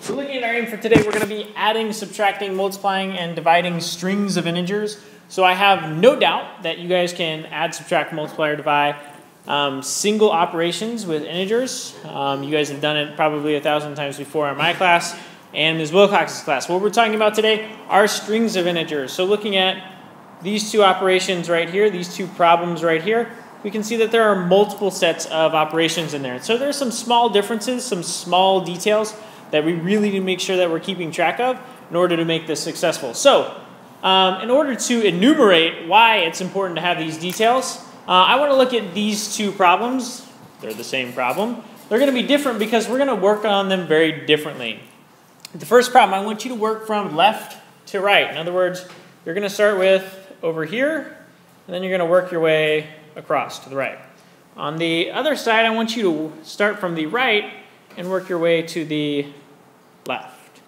So looking at our aim for today, we're going to be adding, subtracting, multiplying, and dividing strings of integers. So I have no doubt that you guys can add, subtract, multiply, or divide single operations with integers. You guys have done it probably 1,000 times before in my class and Ms. Wilcox's class. What we're talking about today are strings of integers. So looking at these two operations right here, these two problems right here, we can see that there are multiple sets of operations in there. So there's some small differences, some small details that we really need to make sure that we're keeping track of in order to make this successful. So in order to enumerate why it's important to have these details, I want to look at these two problems. They're the same problem. They're going to be different because we're going to work on them very differently. The first problem, I want you to work from left to right. In other words, you're going to start with over here, and then you're going to work your way across to the right. On the other side, I want you to start from the right and work your way to the left.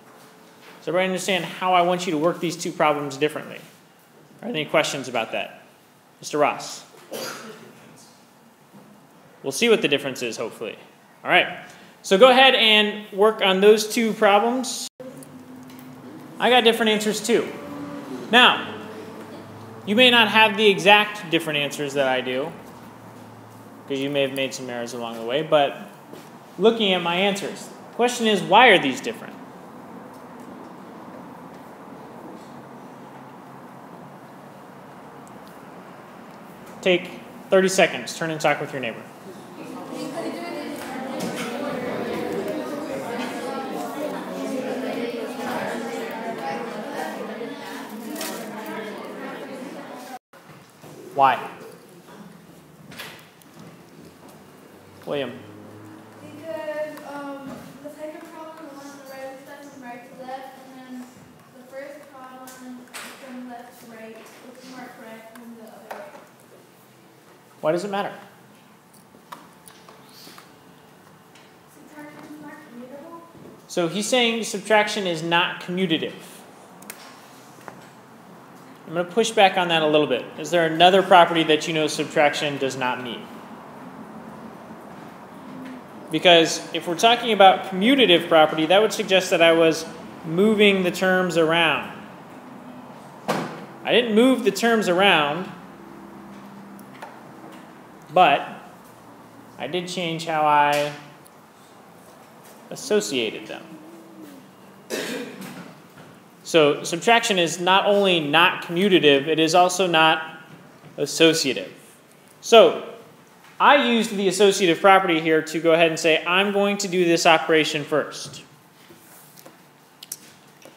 Does everybody understand how I want you to work these two problems differently? Are there any questions about that? Mr. Ross? We'll see what the difference is, hopefully. All right. So go ahead and work on those two problems. I got different answers too. Now, you may not have the exact different answers that I do, because you may have made some errors along the way, but looking at my answers, the question is, why are these different? Take 30 seconds. Turn and talk with your neighbor. Why? William. Because the second problem, the one on the right, we start from right to left, and then the first problem from left to right, it's more correct than the other way. Why does it matter? Subtraction is not commutable. So he's saying subtraction is not commutative. I'm going to push back on that a little bit. Is there another property that you know subtraction does not meet? Because if we're talking about commutative property, that would suggest that I was moving the terms around. I didn't move the terms around, but I did change how I associated them. So subtraction is not only not commutative, it is also not associative. So I used the associative property here to go ahead and say, I'm going to do this operation first.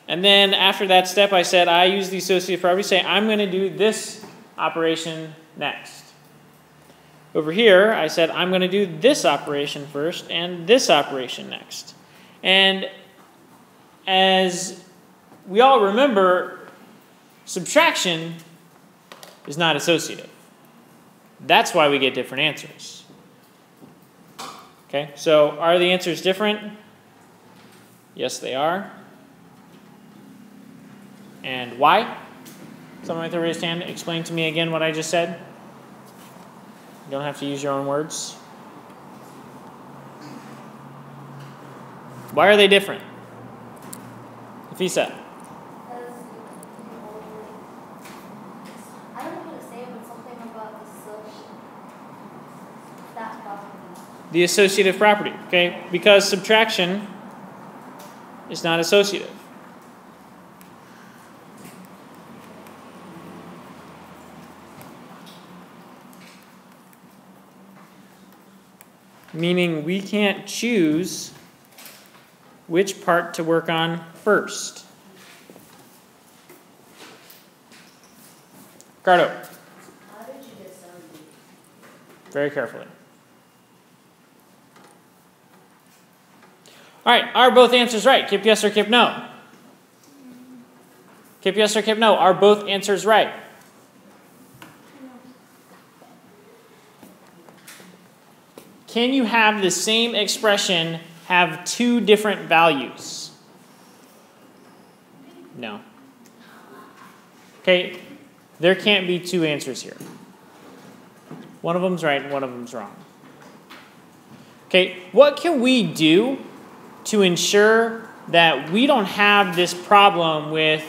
And then after that step, I said, I use the associative property to say, I'm going to do this operation next. Over here, I said, I'm going to do this operation first and this operation next. And as we all remember, subtraction is not associative. That's why we get different answers. Okay, so are the answers different? Yes, they are. And why? Someone with a raised hand, explain to me again what I just said. You don't have to use your own words. Why are they different? Ifisa. I don't know how to say it, but something about that property. The associative property, okay? Because subtraction is not associative. Meaning we can't choose which part to work on first. Ricardo. How did you get 70? Very carefully. All right, are both answers right? Kip yes or Kip no? Kip yes or Kip no? Are both answers right? Can you have the same expression have two different values? No. Okay, there can't be two answers here. One of them's right and one of them's wrong. Okay, what can we do to ensure that we don't have this problem with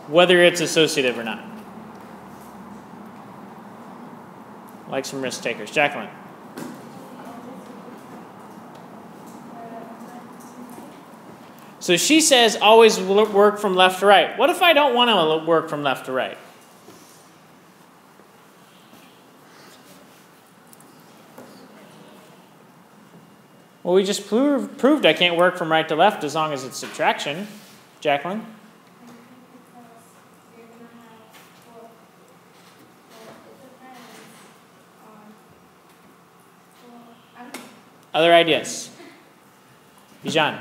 whether it's associative or not. Like some risk takers. Jacqueline. So she says always work from left to right. What if I don't want to work from left to right? Well, we just proved I can't work from right to left as long as it's subtraction. Jacqueline? Other ideas? Bijan?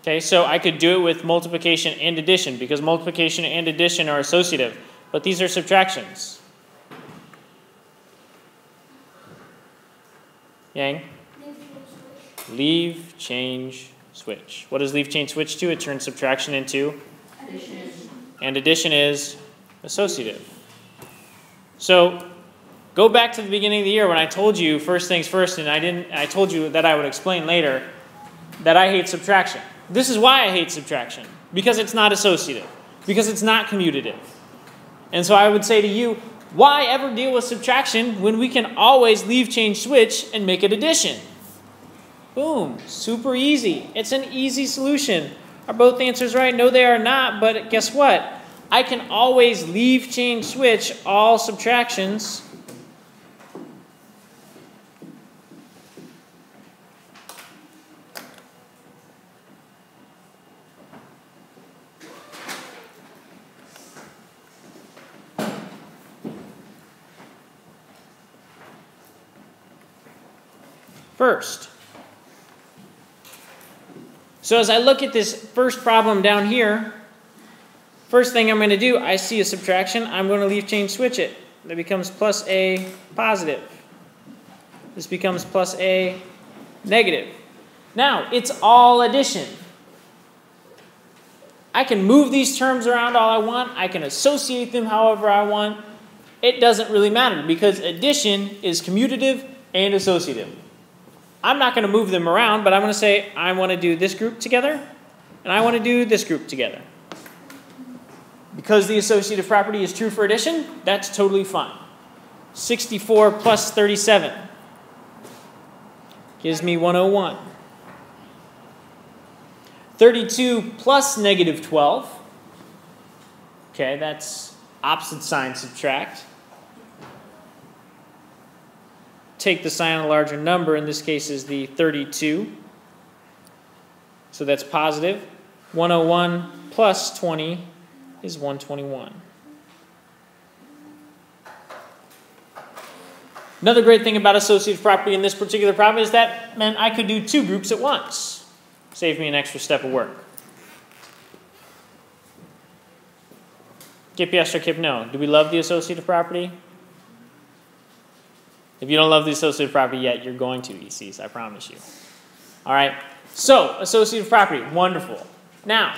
Okay, so I could do it with multiplication and addition because multiplication and addition are associative, but these are subtractions. Yang? Leave, change, switch. What does leave, change, switch to? It turns subtraction into? Addition. And addition is associative. So go back to the beginning of the year when I told you first things first, and I told you that I would explain later that I hate subtraction. This is why I hate subtraction, because it's not associative, because it's not commutative. And so I would say to you, why ever deal with subtraction when we can always leave, change, switch and make it addition? Boom, super easy. It's an easy solution. Are both answers right? No, they are not, but guess what? I can always leave, change, switch all subtractions. First. So as I look at this first problem down here, first thing I'm going to do, I see a subtraction. I'm going to leave, change, switch it. That becomes plus a positive. This becomes plus a negative. Now, it's all addition. I can move these terms around all I want. I can associate them however I want. It doesn't really matter because addition is commutative and associative. I'm not going to move them around, but I'm going to say I want to do this group together, and I want to do this group together. Because the associative property is true for addition, that's totally fine. 64 plus 37 gives me 101. 32 plus negative 12. Okay, that's opposite sign subtract. Take the sign on a larger number, in this case is the 32. So that's positive. 101 plus 20 is 121. Another great thing about associative property in this particular problem is that meant I could do two groups at once. Saved me an extra step of work. Kip yes or kip no. Do we love the associative property? If you don't love the associative property yet, you're going to, ECs, I promise you. All right, so associative property, wonderful. Now,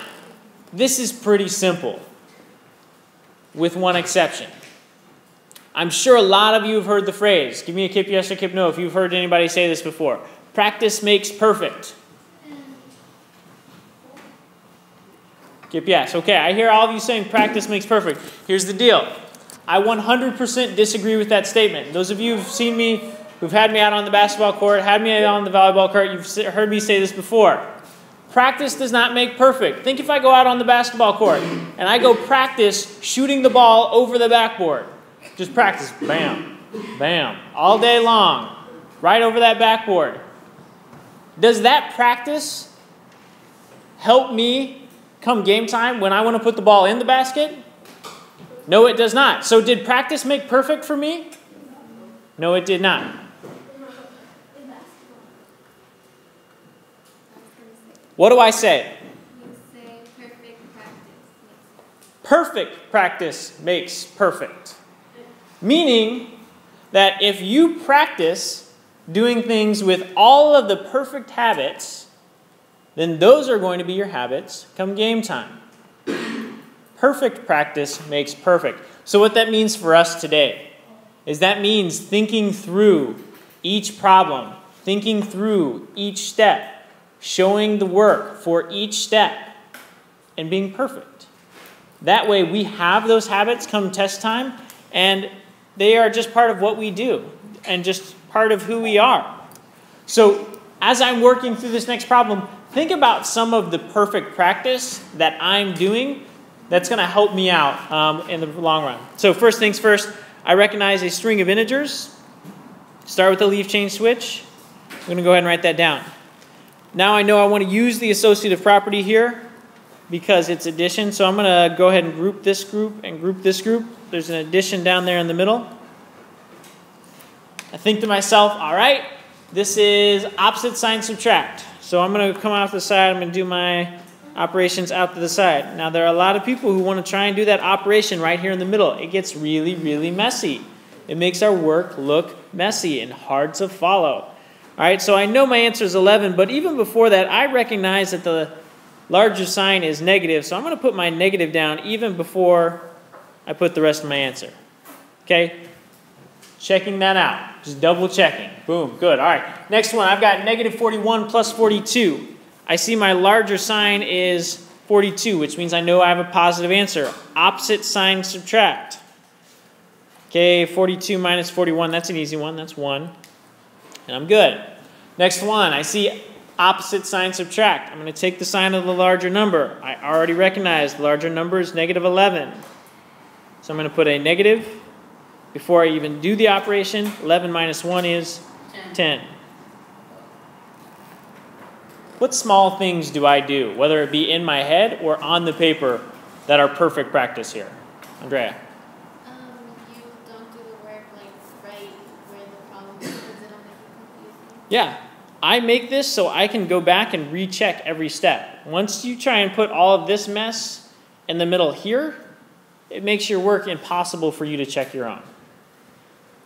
this is pretty simple, with one exception. I'm sure a lot of you have heard the phrase, give me a kip yes or kip no if you've heard anybody say this before. Practice makes perfect. Kip yes. Okay, I hear all of you saying practice makes perfect. Here's the deal. I 100% disagree with that statement. Those of you who've seen me, who've had me out on the basketball court, had me out on the volleyball court, you've heard me say this before. Practice does not make perfect. Think if I go out on the basketball court and I go practice shooting the ball over the backboard. Just practice, bam, bam, all day long, right over that backboard. Does that practice help me come game time when I want to put the ball in the basket? No, it does not. So did practice make perfect for me? No, it did not. What do I say? You say perfect practice. Perfect practice makes perfect. Meaning that if you practice doing things with all of the perfect habits, then those are going to be your habits come game time. Perfect practice makes perfect. So what that means for us today is that means thinking through each problem, thinking through each step, showing the work for each step, and being perfect. That way we have those habits come test time, and they are just part of what we do and just part of who we are. So as I'm working through this next problem, think about some of the perfect practice that I'm doing that's going to help me out in the long run. So first things first, I recognize a string of integers. Start with the leaf change switch. I'm going to go ahead and write that down. Now I know I want to use the associative property here because it's addition. So I'm going to go ahead and group this group and group this group. There's an addition down there in the middle. I think to myself, all right, this is opposite sign subtract. So I'm going to come off the side. I'm going to do my operations out to the side. Now there are a lot of people who want to try and do that operation right here in the middle. It gets really, really messy. It makes our work look messy and hard to follow. All right, so I know my answer is 11, but even before that, I recognize that the larger sign is negative, so I'm going to put my negative down even before I put the rest of my answer. Okay? Checking that out. Just double checking. Boom, good. All right, next one. I've got negative 41 plus 42. I see my larger sign is 42, which means I know I have a positive answer. Opposite sign subtract. Okay, 42 minus 41, that's an easy one. That's 1. And I'm good. Next one, I see opposite sign subtract. I'm going to take the sign of the larger number. I already recognize the larger number is negative 11. So I'm going to put a negative before I even do the operation. 11 minus 1 is 10. What small things do I do, whether it be in my head or on the paper, that are perfect practice here? Andrea? You don't do the work like right where the problem is, because it'll make it confusing. Yeah. I make this so I can go back and recheck every step. Once you try and put all of this mess in the middle here, it makes your work impossible for you to check your own.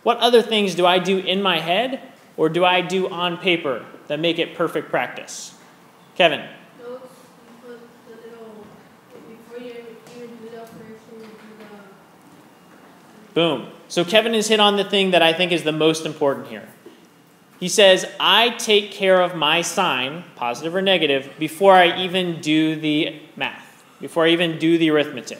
What other things do I do in my head or do I do on paper that make it perfect practice? Kevin? Those, you put the little, before you even do the operation, you do the... Boom. So Kevin has hit on the thing that I think is the most important here. He says, I take care of my sign, positive or negative, before I even do the math, before I even do the arithmetic.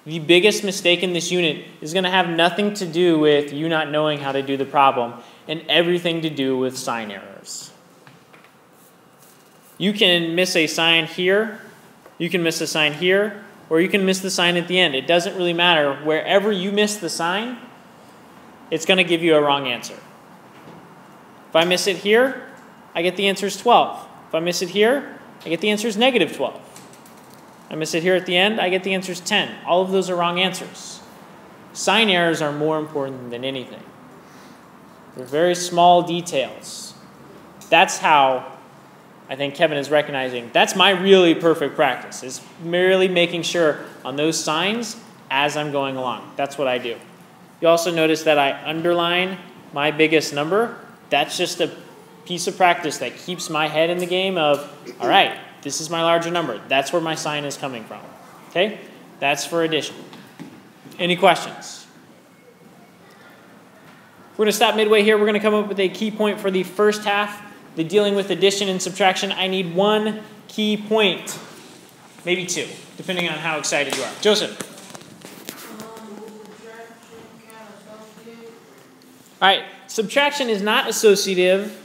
The biggest mistake in this unit is going to have nothing to do with you not knowing how to do the problem and everything to do with sign errors. You can miss a sign here, you can miss a sign here, or you can miss the sign at the end. It doesn't really matter. Wherever you miss the sign, it's going to give you a wrong answer. If I miss it here, I get the answer is 12. If I miss it here, I get the answer is negative 12. I miss it here at the end, I get the answer is 10. All of those are wrong answers. Sign errors are more important than anything. They're very small details. That's how I think Kevin is recognizing that's my really perfect practice, is merely making sure on those signs as I'm going along. That's what I do. You also notice that I underline my biggest number. That's just a piece of practice that keeps my head in the game of, all right, this is my larger number. That's where my sign is coming from. Okay? That's for addition. Any questions? We're going to stop midway here. We're going to come up with a key point for the first half. The dealing with addition and subtraction, I need one key point. Maybe two, depending on how excited you are. Joseph. All right, subtraction is not associative.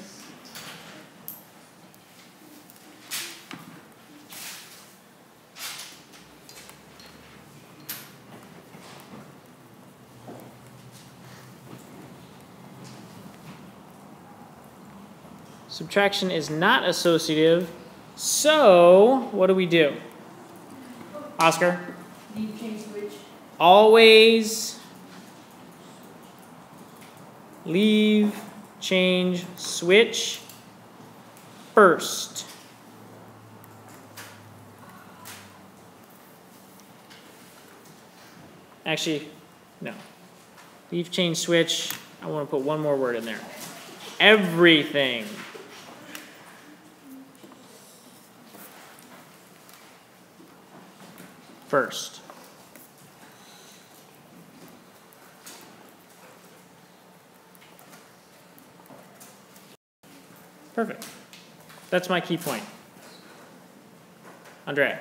Subtraction is not associative, so what do? Oscar? Leave change switch. Always leave change switch first. Actually, no. Leave change switch, I want to put one more word in there. Everything. First. Perfect. That's my key point. Andrea.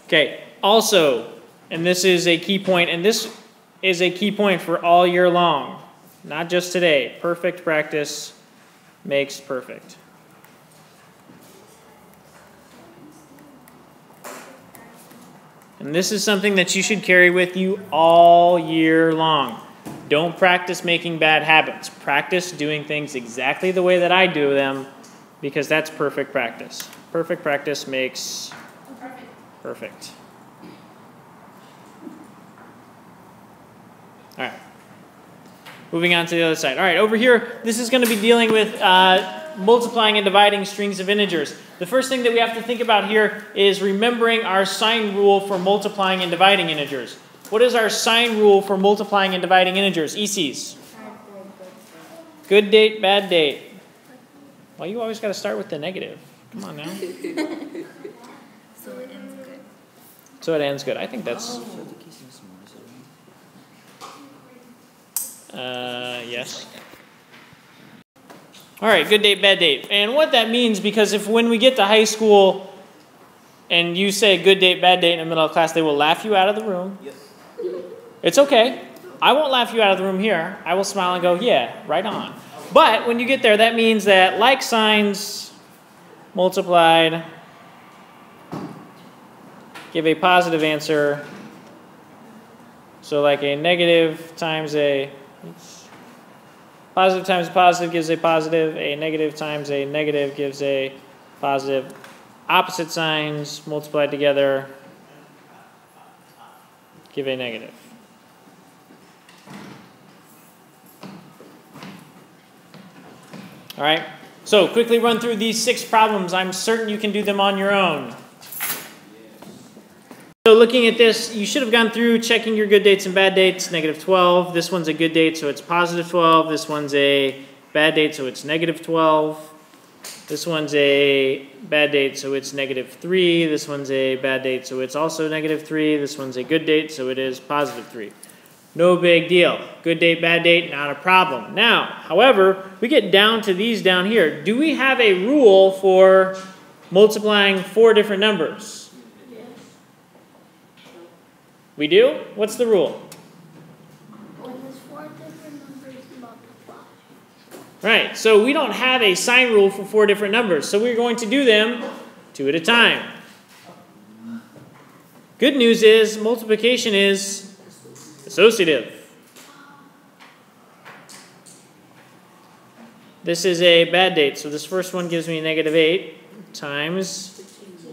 Okay, also, and this is a key point, and this is a key point for all year long, not just today. Perfect practice makes perfect. And this is something that you should carry with you all year long. Don't practice making bad habits. Practice doing things exactly the way that I do them, because that's perfect practice. Perfect practice makes perfect. All right. Moving on to the other side. All right, over here, this is going to be dealing with multiplying and dividing strings of integers. The first thing that we have to think about here is remembering our sine rule for multiplying and dividing integers. What is our sine rule for multiplying and dividing integers? ECs. Good date, bad date. Well, you always got to start with the negative. Come on now. So it ends good. So it ends good. I think that's... yes. All right, good date, bad date. And what that means, because if when we get to high school and you say good date, bad date in the middle of class, they will laugh you out of the room. Yes. It's okay. I won't laugh you out of the room here. I will smile and go, yeah, right on. But when you get there, that means that like signs multiplied give a positive answer. So like a negative times a... Positive times a positive gives a positive. A negative times a negative gives a positive. Opposite signs multiplied together give a negative. All right, so quickly run through these 6 problems. I'm certain you can do them on your own. So looking at this, you should have gone through checking your good dates and bad dates. Negative 12. This one's a good date, so it's positive 12. This one's a bad date, so it's negative 12. This one's a bad date, so it's negative 3. This one's a bad date, so it's also negative 3. This one's a good date, so it is positive 3. No big deal. Good date, bad date, not a problem. Now, however, we get down to these down here. Do we have a rule for multiplying 4 different numbers? We do? What's the rule? When there's 4 different numbers, multiply. Right, so we don't have a sine rule for 4 different numbers, so we're going to do them 2 at a time. Good news is multiplication is associative. This is a bad date, so this first one gives me negative 8 times.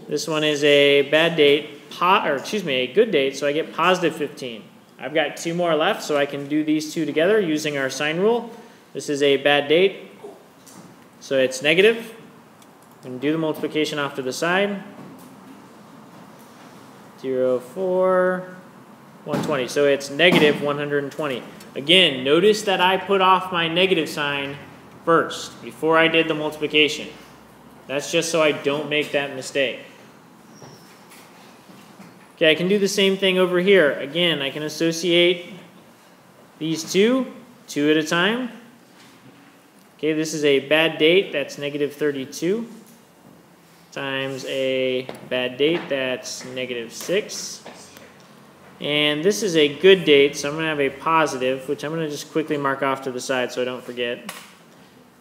This one is a bad date. A good date, so I get positive 15. I've got 2 more left, so I can do these 2 together using our sine rule. This is a bad date, so it's negative. And do the multiplication off to the side. 0, 4, 120. So it's negative 120. Again, notice that I put off my negative sign first, before I did the multiplication. That's just so I don't make that mistake. Okay, I can do the same thing over here. Again, I can associate these 2 at a time. Okay, this is a bad date, that's negative 32, times a bad date, that's negative 6. And this is a good date, so I'm going to have a positive, which I'm going to just quickly mark off to the side so I don't forget.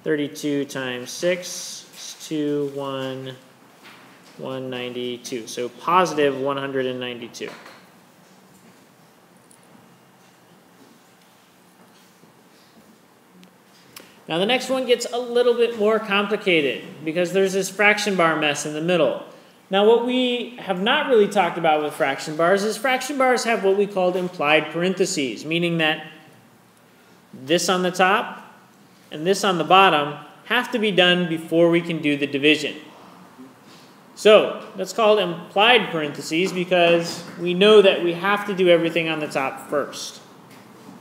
32 times 6 is 2, 1, 192. So positive 192. Now the next one gets a little bit more complicated because there's this fraction bar mess in the middle. Now what we have not really talked about with fraction bars is fraction bars have what we call implied parentheses, meaning that this on the top and this on the bottom have to be done before we can do the division. So that's called implied parentheses because we know that we have to do everything on the top first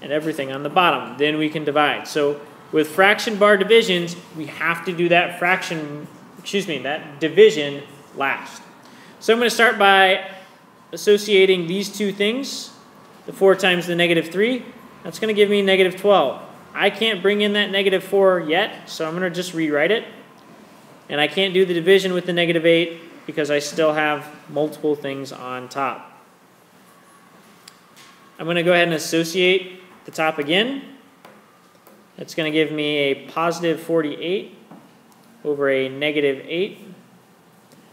and everything on the bottom. Then we can divide. So with fraction bar divisions, we have to do that that division last. So I'm going to start by associating these 2 things. The 4 times the negative 3, that's going to give me negative 12. I can't bring in that negative 4 yet, so I'm going to just rewrite it. And I can't do the division with the negative 8 because I still have multiple things on top. I'm going to go ahead and associate the top again. That's going to give me a positive 48 over a negative 8.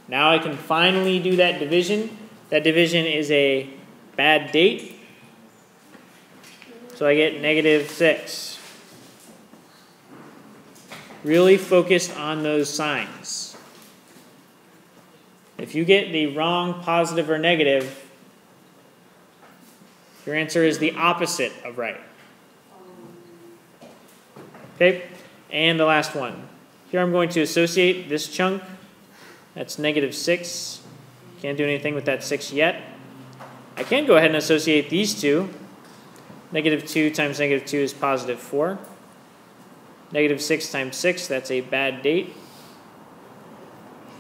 Now I can finally do that division. That division is a bad date. So I get negative 6. Really focused on those signs. If you get the wrong positive or negative, your answer is the opposite of right. Okay, and the last one. Here I'm going to associate this chunk. That's negative 6. Can't do anything with that 6 yet. I can go ahead and associate these two. Negative 2 times negative 2 is positive 4. Negative 6 times 6, that's a bad date.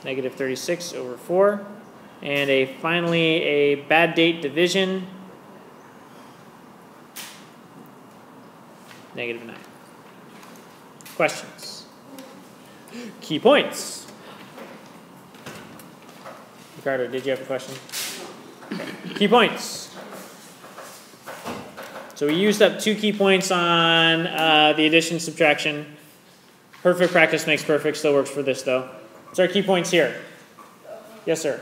Negative 36 over 4. And finally, a bad date division. Negative 9. Questions? Key points. Ricardo, did you have a question? Okay. Key points. So we used up 2 key points on the addition subtraction. Perfect practice makes perfect. Still works for this though. What's our key points here? Yes, sir.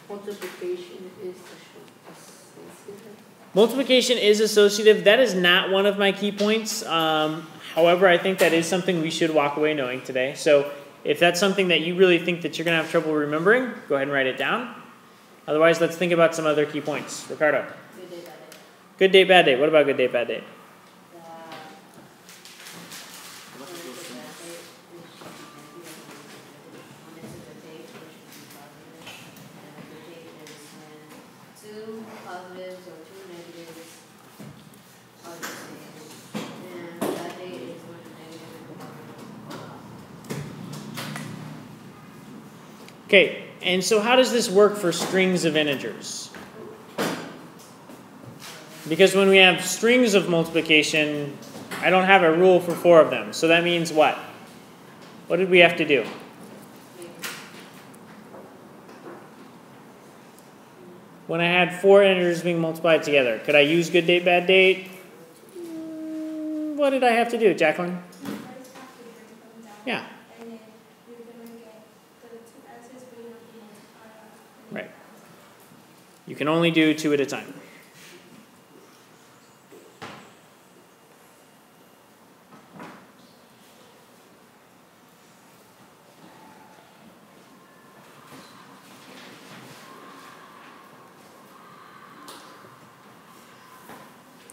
Multiplication is associative. Multiplication is associative. That is not one of my key points. However, I think that is something we should walk away knowing today. So if that's something that you really think that you're going to have trouble remembering, go ahead and write it down. Otherwise, let's think about some other key points. Ricardo. Good day, bad day. Good day, bad day. What about good day, bad day? Two positives or two negatives are the same. And bad day is when the negative and positive. Okay, and so how does this work for strings of integers? Because when we have strings of multiplication, I don't have a rule for 4 of them. So that means what? What did we have to do? When I had 4 integers being multiplied together, could I use good date, bad date? What did I have to do, Jacqueline? Yeah. Right. You can only do 2 at a time.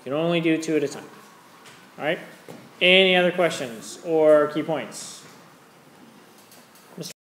You can only do 2 at a time. All right? Any other questions or key points?